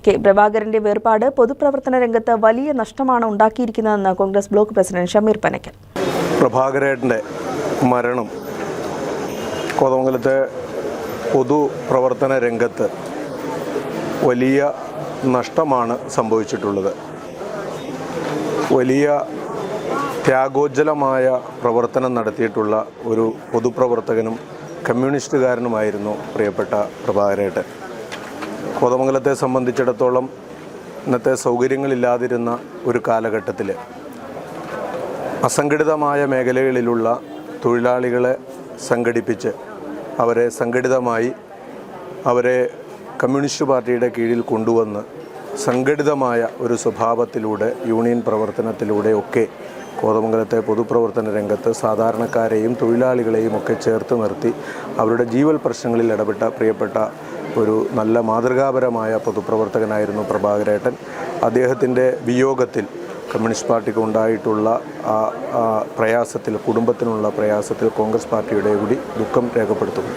K പ്രഭാകരന്റെ വേർപാട് പൊതുപ്രവർത്തന രംഗത്ത് വലിയ നഷ്ടമാണ് ഉണ്ടാക്കിയിരിക്കുന്നതെന്ന് കോൺഗ്രസ് ബ്ലോക്ക് പ്രസിഡന്റ് ഷമീർ പനക്കൽ. പ്രഭാകരന്റെ മരണം കോതമംഗലത്തെ പൊതുപ്രവർത്തന രംഗത്ത് വലിയ നഷ്ടമാണ് സംഭവിച്ചിട്ടുള്ളത്. വലിയ ത്യാഗോജ്ജലമായ പ്രവർത്തനം നടത്തിയിട്ടുള്ള ഒരു പൊതുപ്രവർത്തകനും കമ്മ്യൂണിസ്റ്റുകാരനുമായിരുന്നു പ്രിയപ്പെട്ട പ്രഭാകരേട്ടൻ. കോതമംഗലത്തെ സംബന്ധിച്ചിടത്തോളം ഇന്നത്തെ സൗകര്യങ്ങളില്ലാതിരുന്ന ഒരു കാലഘട്ടത്തിൽ അസംഘടിതമായ മേഖലകളിലുള്ള തൊഴിലാളികളെ സംഘടിപ്പിച്ച് അവരെ സംഘടിതമായി അവരെ കമ്മ്യൂണിസ്റ്റ് പാർട്ടിയുടെ കീഴിൽ കൊണ്ടുവന്ന് സംഘടിതമായ ഒരു സ്വഭാവത്തിലൂടെ യൂണിയൻ പ്രവർത്തനത്തിലൂടെയൊക്കെ കോതമംഗലത്തെ പൊതുപ്രവർത്തന രംഗത്ത് സാധാരണക്കാരെയും തൊഴിലാളികളെയും ഒക്കെ ചേർത്ത് നിർത്തി അവരുടെ ജീവൽ പ്രശ്നങ്ങളിൽ ഇടപെട്ട പ്രിയപ്പെട്ട ഒരു നല്ല മാതൃകാപരമായ പൊതുപ്രവർത്തകനായിരുന്നു പ്രഭാകരേട്ടൻ. അദ്ദേഹത്തിൻ്റെ വിയോഗത്തിൽ കമ്മ്യൂണിസ്റ്റ് പാർട്ടിക്ക് ഉണ്ടായിട്ടുള്ള പ്രയാസത്തിൽ, കുടുംബത്തിനുള്ള പ്രയാസത്തിൽ കോൺഗ്രസ് പാർട്ടിയുടെ കൂടി ദുഃഖം രേഖപ്പെടുത്തുന്നു.